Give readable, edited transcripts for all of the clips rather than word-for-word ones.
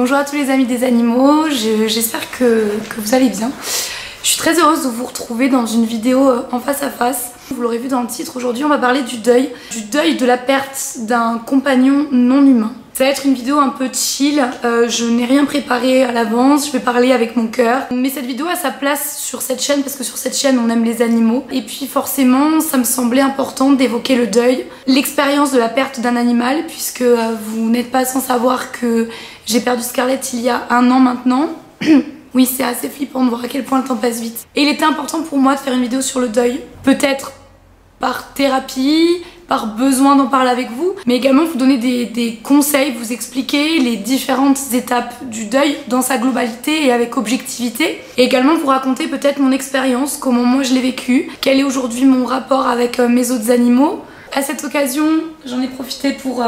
Bonjour à tous les amis des animaux, j'espère que vous allez bien. Je suis très heureuse de vous retrouver dans une vidéo en face à face. Vous l'aurez vu dans le titre, aujourd'hui on va parler du deuil de la perte d'un compagnon non humain. Ça va être une vidéo un peu chill, je n'ai rien préparé à l'avance, je vais parler avec mon cœur. Mais cette vidéo a sa place sur cette chaîne parce que sur cette chaîne on aime les animaux. Et puis forcément ça me semblait important d'évoquer le deuil, l'expérience de la perte d'un animal, puisque vous n'êtes pas sans savoir que j'ai perdu Scarlett il y a 1 an maintenant. Oui, c'est assez flippant de voir à quel point le temps passe vite. Et il était important pour moi de faire une vidéo sur le deuil, peut-être par thérapie, par besoin d'en parler avec vous, mais également vous donner des conseils, vous expliquer les différentes étapes du deuil dans sa globalité et avec objectivité, et également vous raconter peut-être mon expérience, comment moi je l'ai vécu, quel est aujourd'hui mon rapport avec mes autres animaux. À cette occasion, j'en ai profité pour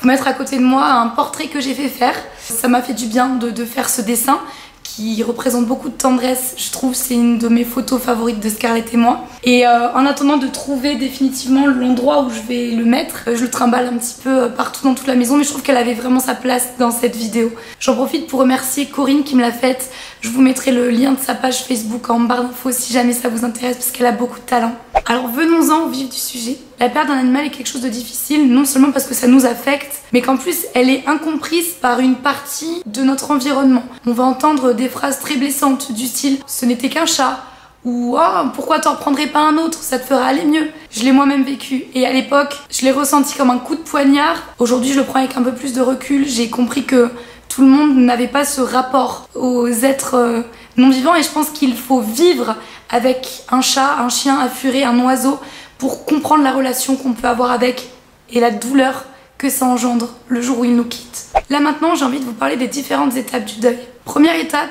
vous mettre à côté de moi un portrait que j'ai fait faire. Ça m'a fait du bien de faire ce dessin qui représente beaucoup de tendresse, je trouve. C'est une de mes photos favorites de Scarlett et moi. Et en attendant de trouver définitivement l'endroit où je vais le mettre, je le trimballe un petit peu partout dans toute la maison, mais je trouve qu'elle avait vraiment sa place dans cette vidéo. J'en profite pour remercier Corinne qui me l'a faite. Je vous mettrai le lien de sa page Facebook en barre d'infos si jamais ça vous intéresse, parce qu'elle a beaucoup de talent. Alors venons-en au vif du sujet. La perte d'un animal est quelque chose de difficile, non seulement parce que ça nous affecte, mais qu'en plus elle est incomprise par une partie de notre environnement. On va entendre des phrases très blessantes du style « ce n'était qu'un chat » ou « oh, pourquoi t'en reprendrais pas un autre, ça te fera aller mieux ». Je l'ai moi-même vécu et à l'époque je l'ai ressenti comme un coup de poignard. Aujourd'hui je le prends avec un peu plus de recul, j'ai compris que tout le monde n'avait pas ce rapport aux êtres non vivants, et je pense qu'il faut vivre avec un chat, un chien, un furet, un oiseau pour comprendre la relation qu'on peut avoir avec et la douleur que ça engendre le jour où il nous quitte. Là maintenant, j'ai envie de vous parler des différentes étapes du deuil. Première étape,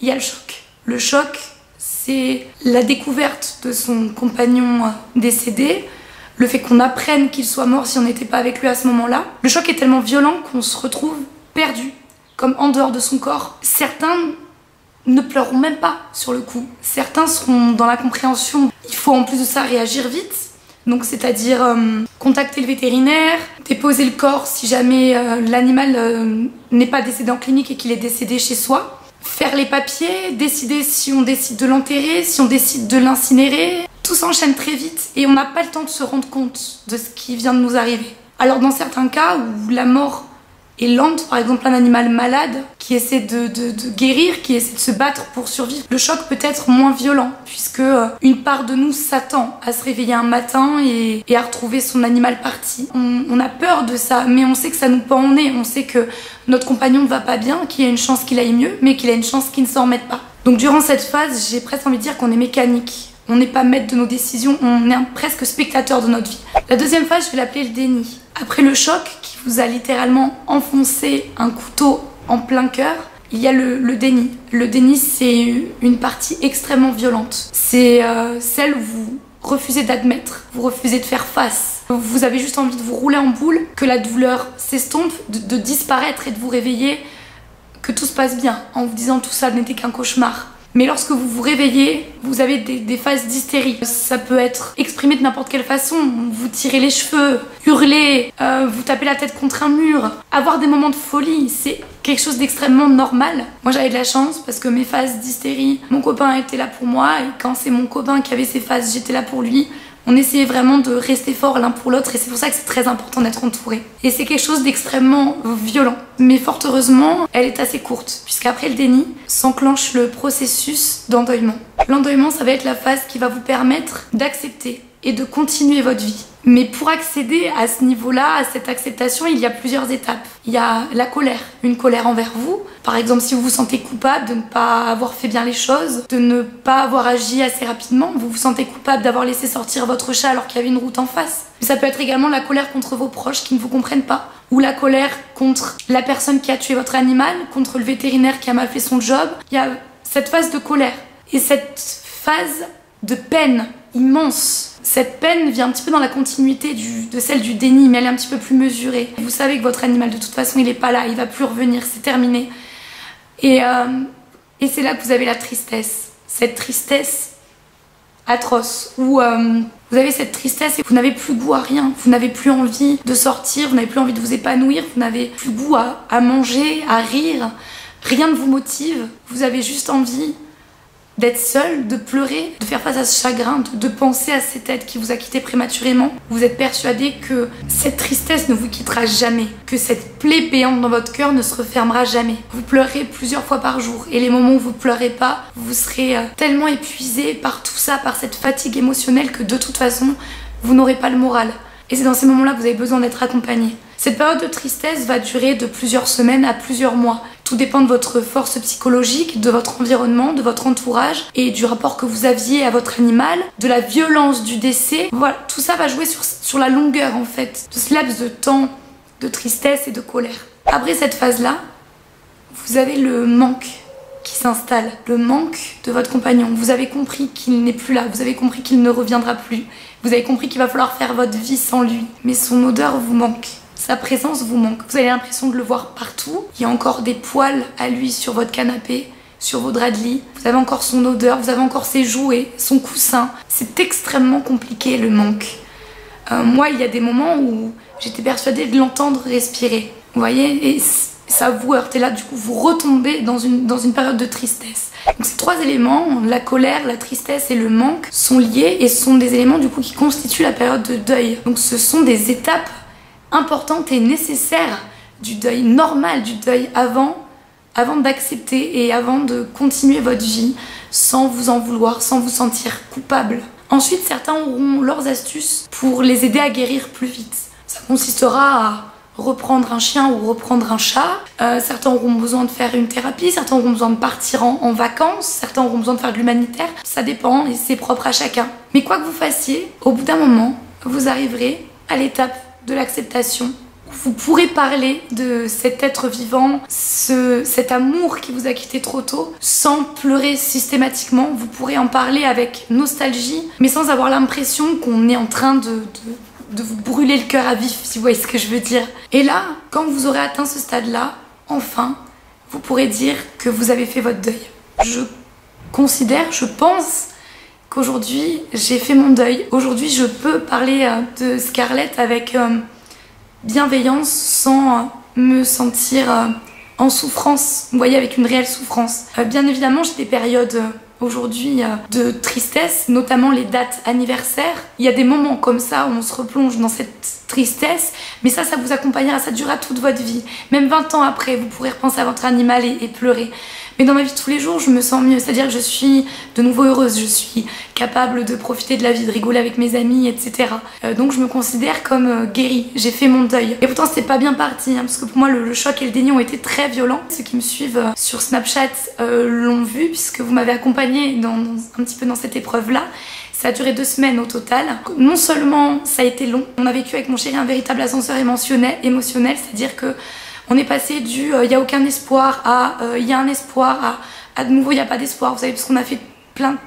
il y a le choc. Le choc, c'est la découverte de son compagnon décédé, le fait qu'on apprenne qu'il soit mort si on n'était pas avec lui à ce moment-là. Le choc est tellement violent qu'on se retrouve perdu, comme en dehors de son corps. Certains ne pleureront même pas sur le coup. Certains seront dans la compréhension. Il faut en plus de ça réagir vite. Donc c'est-à-dire contacter le vétérinaire, déposer le corps si jamais l'animal n'est pas décédé en clinique et qu'il est décédé chez soi. Faire les papiers, décider si on décide de l'enterrer, si on décide de l'incinérer. Tout s'enchaîne très vite et on n'a pas le temps de se rendre compte de ce qui vient de nous arriver. Alors dans certains cas où la mort est lente, par exemple un animal malade qui essaie de guérir, qui essaie de se battre pour survivre, le choc peut être moins violent puisque une part de nous s'attend à se réveiller un matin et à retrouver son animal parti. On a peur de ça, mais on sait que ça nous pend au nez, on sait que notre compagnon ne va pas bien, qu'il y a une chance qu'il aille mieux, mais qu'il a une chance qu'il ne s'en remette pas. Donc durant cette phase, j'ai presque envie de dire qu'on est mécanique. On n'est pas maître de nos décisions, on est presque spectateur de notre vie. La deuxième phase, je vais l'appeler le déni. Après le choc qui vous a littéralement enfoncé un couteau en plein cœur, il y a le déni. Le déni, c'est une partie extrêmement violente. C'est celle où vous refusez d'admettre, vous refusez de faire face. Vous avez juste envie de vous rouler en boule, que la douleur s'estompe, de disparaître et de vous réveiller, que tout se passe bien, en vous disant tout ça n'était qu'un cauchemar. Mais lorsque vous vous réveillez, vous avez des phases d'hystérie. Ça peut être exprimé de n'importe quelle façon. Vous tirez les cheveux, hurlez, vous tapez la tête contre un mur. Avoir des moments de folie, c'est quelque chose d'extrêmement normal. Moi j'avais de la chance parce que mes phases d'hystérie, mon copain était là pour moi, et quand c'est mon copain qui avait ses phases, j'étais là pour lui. On essayait vraiment de rester fort l'un pour l'autre, et c'est pour ça que c'est très important d'être entouré. Et c'est quelque chose d'extrêmement violent. Mais fort heureusement, elle est assez courte, puisqu'après le déni s'enclenche le processus d'endeuillement. L'endeuillement, ça va être la phase qui va vous permettre d'accepter et de continuer votre vie. Mais pour accéder à ce niveau-là, à cette acceptation, il y a plusieurs étapes. Il y a la colère, une colère envers vous. Par exemple, si vous vous sentez coupable de ne pas avoir fait bien les choses, de ne pas avoir agi assez rapidement, vous vous sentez coupable d'avoir laissé sortir votre chat alors qu'il y avait une route en face. Mais ça peut être également la colère contre vos proches qui ne vous comprennent pas, ou la colère contre la personne qui a tué votre animal, contre le vétérinaire qui a mal fait son job. Il y a cette phase de colère et cette phase de peine immense. Cette peine vient un petit peu dans la continuité de celle du déni, mais elle est un petit peu plus mesurée. Vous savez que votre animal, de toute façon, il n'est pas là, il va plus revenir, c'est terminé. Et c'est là que vous avez la tristesse. Cette tristesse atroce où vous avez cette tristesse et vous n'avez plus goût à rien, vous n'avez plus envie de sortir, vous n'avez plus envie de vous épanouir, vous n'avez plus goût à manger, à rire, rien ne vous motive, vous avez juste envie d'être seul, de pleurer, de faire face à ce chagrin, de penser à cette tête qui vous a quitté prématurément. Vous êtes persuadé que cette tristesse ne vous quittera jamais, que cette plaie béante dans votre cœur ne se refermera jamais. Vous pleurez plusieurs fois par jour et les moments où vous pleurez pas, vous serez tellement épuisé par tout ça, par cette fatigue émotionnelle que de toute façon, vous n'aurez pas le moral. Et c'est dans ces moments-là que vous avez besoin d'être accompagné. Cette période de tristesse va durer de plusieurs semaines à plusieurs mois. Tout dépend de votre force psychologique, de votre environnement, de votre entourage et du rapport que vous aviez à votre animal, de la violence du décès. Voilà, tout ça va jouer sur la longueur en fait, de ce laps de temps de tristesse et de colère. Après cette phase-là, vous avez le manque qui s'installe, le manque de votre compagnon. Vous avez compris qu'il n'est plus là, vous avez compris qu'il ne reviendra plus. Vous avez compris qu'il va falloir faire votre vie sans lui. Mais son odeur vous manque. Sa présence vous manque. Vous avez l'impression de le voir partout. Il y a encore des poils à lui sur votre canapé, sur vos draps de lit. Vous avez encore son odeur, vous avez encore ses jouets, son coussin. C'est extrêmement compliqué le manque. Moi, il y a des moments où j'étais persuadée de l'entendre respirer. Vous voyez, et ça vous heurte. Et là, du coup, vous retombez dans une période de tristesse. Donc ces trois éléments, la colère, la tristesse et le manque, sont liés et sont des éléments du coup qui constituent la période de deuil. Donc ce sont des étapes importantes et nécessaires du deuil, normal du deuil, avant d'accepter et avant de continuer votre vie sans vous en vouloir, sans vous sentir coupable. Ensuite, certains auront leurs astuces pour les aider à guérir plus vite. Ça consistera à reprendre un chien ou reprendre un chat. Certains auront besoin de faire une thérapie, certains auront besoin de partir en vacances, certains auront besoin de faire de l'humanitaire. Ça dépend et c'est propre à chacun. Mais quoi que vous fassiez, au bout d'un moment, vous arriverez à l'étape de l'acceptation. Vous pourrez parler de cet être vivant, cet amour qui vous a quitté trop tôt, sans pleurer systématiquement. Vous pourrez en parler avec nostalgie, mais sans avoir l'impression qu'on est en train de vous brûler le cœur à vif, si vous voyez ce que je veux dire. Et là, quand vous aurez atteint ce stade-là, enfin, vous pourrez dire que vous avez fait votre deuil. Je pense qu'aujourd'hui, j'ai fait mon deuil. Aujourd'hui, je peux parler de Scarlett avec bienveillance sans me sentir en souffrance, vous voyez, avec une réelle souffrance. Bien évidemment, j'ai des périodes aujourd'hui de tristesse, notamment les dates anniversaires. Il y a des moments comme ça où on se replonge dans cette tristesse, mais ça vous accompagnera, ça durera toute votre vie. Même 20 ans après, vous pourrez repenser à votre animal et pleurer. Mais dans ma vie de tous les jours, je me sens mieux. C'est-à-dire que je suis de nouveau heureuse, je suis capable de profiter de la vie, de rigoler avec mes amis, etc. Donc je me considère comme guérie. J'ai fait mon deuil. Et pourtant, c'était pas bien parti, parce que pour moi, le choc et le déni ont été très violents. Ceux qui me suivent sur Snapchat l'ont vu, puisque vous m'avez accompagnée un petit peu dans cette épreuve-là. Ça a duré 2 semaines au total. Non seulement ça a été long, on a vécu avec mon chéri un véritable ascenseur émotionnel, c'est-à-dire que on est passé du il n'y a aucun espoir à il y a un espoir à de nouveau il n'y a pas d'espoir, vous savez, parce qu'on a fait plein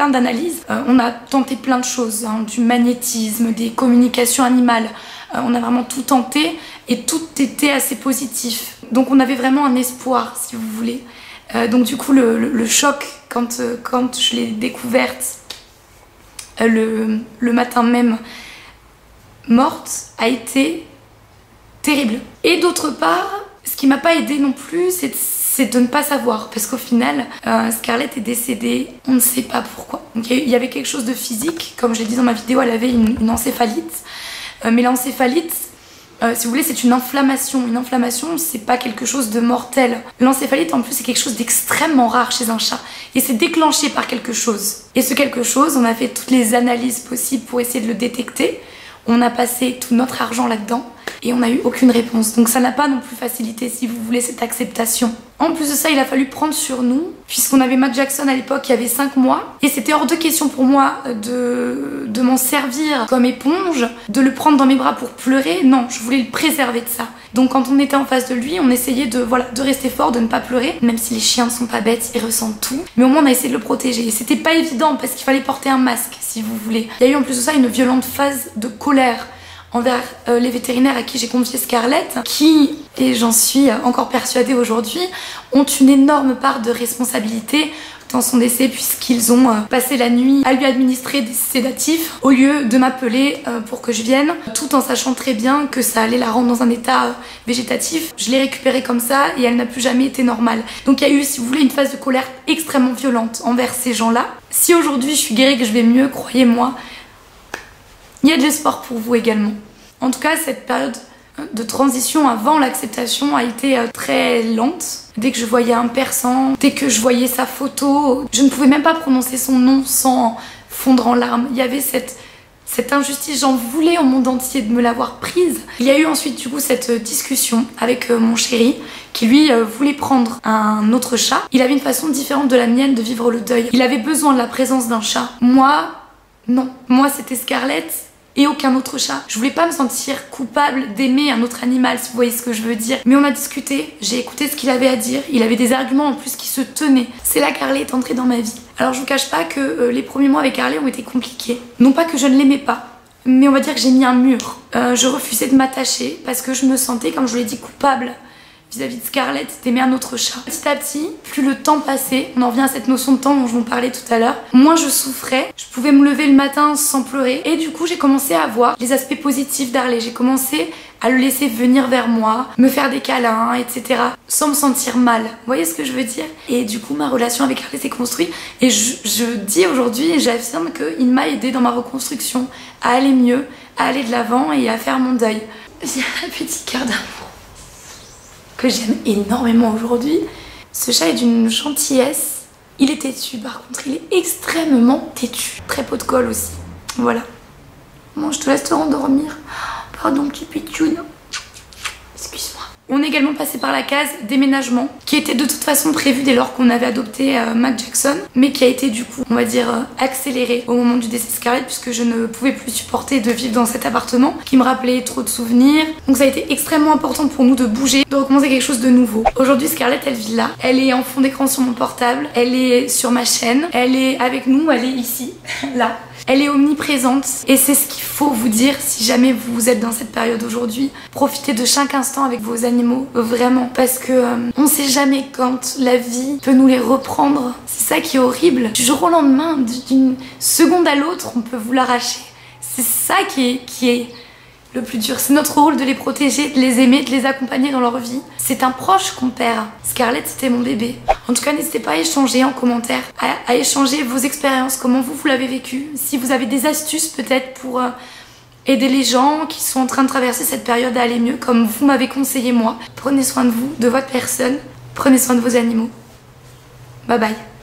d'analyses. On a tenté plein de choses, du magnétisme, des communications animales. On a vraiment tout tenté et tout était assez positif. Donc on avait vraiment un espoir, si vous voulez. Donc du coup le choc quand je l'ai découverte le matin même morte a été terrible. Et d'autre part, ce qui m'a pas aidé non plus, c'est de ne pas savoir, parce qu'au final, Scarlett est décédée, on ne sait pas pourquoi. Donc il y avait quelque chose de physique, comme je l'ai dit dans ma vidéo, elle avait une encéphalite. Mais l'encéphalite, si vous voulez, c'est une inflammation. Une inflammation, c'est pas quelque chose de mortel. L'encéphalite, en plus, c'est quelque chose d'extrêmement rare chez un chat. Et c'est déclenché par quelque chose. Et ce quelque chose, on a fait toutes les analyses possibles pour essayer de le détecter. On a passé tout notre argent là-dedans. Et on n'a eu aucune réponse. Donc ça n'a pas non plus facilité, si vous voulez, cette acceptation. En plus de ça, il a fallu prendre sur nous, puisqu'on avait Matt Jackson à l'époque qui avait 5 mois. Et c'était hors de question pour moi de m'en servir comme éponge, de le prendre dans mes bras pour pleurer. Non, je voulais le préserver de ça. Donc quand on était en face de lui, on essayait de rester fort, de ne pas pleurer. Même si les chiens ne sont pas bêtes, ils ressentent tout. Mais au moins on a essayé de le protéger. Et c'était pas évident parce qu'il fallait porter un masque, si vous voulez. Il y a eu en plus de ça une violente phase de colère envers les vétérinaires à qui j'ai confié Scarlett, qui, et j'en suis encore persuadée aujourd'hui, ont une énorme part de responsabilité dans son décès puisqu'ils ont passé la nuit à lui administrer des sédatifs au lieu de m'appeler pour que je vienne, tout en sachant très bien que ça allait la rendre dans un état végétatif. Je l'ai récupérée comme ça et elle n'a plus jamais été normale. Donc il y a eu, si vous voulez, une phase de colère extrêmement violente envers ces gens-là. Si aujourd'hui je suis guérie, que je vais mieux, croyez-moi, il y a de l'espoir pour vous également. En tout cas, cette période de transition avant l'acceptation a été très lente. Dès que je voyais un persan, dès que je voyais sa photo, je ne pouvais même pas prononcer son nom sans fondre en larmes. Il y avait cette injustice, j'en voulais au monde entier de me l'avoir prise. Il y a eu ensuite du coup cette discussion avec mon chéri qui lui voulait prendre un autre chat. Il avait une façon différente de la mienne de vivre le deuil. Il avait besoin de la présence d'un chat. Moi, non. Moi, c'était Scarlett et aucun autre chat. Je voulais pas me sentir coupable d'aimer un autre animal, si vous voyez ce que je veux dire. Mais on a discuté, j'ai écouté ce qu'il avait à dire, il avait des arguments en plus qui se tenaient. C'est là qu'Harley est entrée dans ma vie. Alors je vous cache pas que les premiers mois avec Harley ont été compliqués. Non pas que je ne l'aimais pas, mais on va dire que j'ai mis un mur. Je refusais de m'attacher parce que je me sentais, comme je vous l'ai dit, coupable vis-à-vis de Scarlett d'aimer un autre chat. Petit à petit, plus le temps passait, on en revient à cette notion de temps dont je vous parlais tout à l'heure, moins je souffrais, je pouvais me lever le matin sans pleurer et du coup j'ai commencé à voir les aspects positifs d'Harley. J'ai commencé à le laisser venir vers moi, me faire des câlins, etc. sans me sentir mal. Vous voyez ce que je veux dire? Et du coup ma relation avec Harley s'est construite et je dis aujourd'hui et j'affirme qu'il m'a aidé dans ma reconstruction à aller mieux, à aller de l'avant et à faire mon deuil. J'ai un petit cœur d'amour que j'aime énormément aujourd'hui. Ce chat est d'une gentillesse. Il est têtu par contre, il est extrêmement têtu. Très pot de colle aussi. Voilà. Bon, je te laisse te rendormir. Pardon, petit pitchoun. Excuse-moi. On est également passé par la case déménagement, qui était de toute façon prévue dès lors qu'on avait adopté Mac Jackson, mais qui a été du coup, on va dire, accélérée au moment du décès de Scarlett, puisque je ne pouvais plus supporter de vivre dans cet appartement, qui me rappelait trop de souvenirs. Donc ça a été extrêmement important pour nous de bouger, de recommencer quelque chose de nouveau. Aujourd'hui, Scarlett, elle vit là. Elle est en fond d'écran sur mon portable, elle est sur ma chaîne, elle est avec nous, elle est ici, là. Elle est omniprésente et c'est ce qu'il faut vous dire si jamais vous êtes dans cette période aujourd'hui. Profitez de chaque instant avec vos animaux, vraiment, parce que on sait jamais quand la vie peut nous les reprendre. C'est ça qui est horrible. Du jour au lendemain, d'une seconde à l'autre, on peut vous l'arracher. C'est ça qui est le plus dur. C'est notre rôle de les protéger, de les aimer, de les accompagner dans leur vie. C'est un proche qu'on perd. Scarlett, c'était mon bébé. En tout cas, n'hésitez pas à échanger en commentaire, à échanger vos expériences, comment vous l'avez vécu. Si vous avez des astuces peut-être pour aider les gens qui sont en train de traverser cette période à aller mieux, comme vous m'avez conseillé moi. Prenez soin de vous, de votre personne. Prenez soin de vos animaux. Bye bye.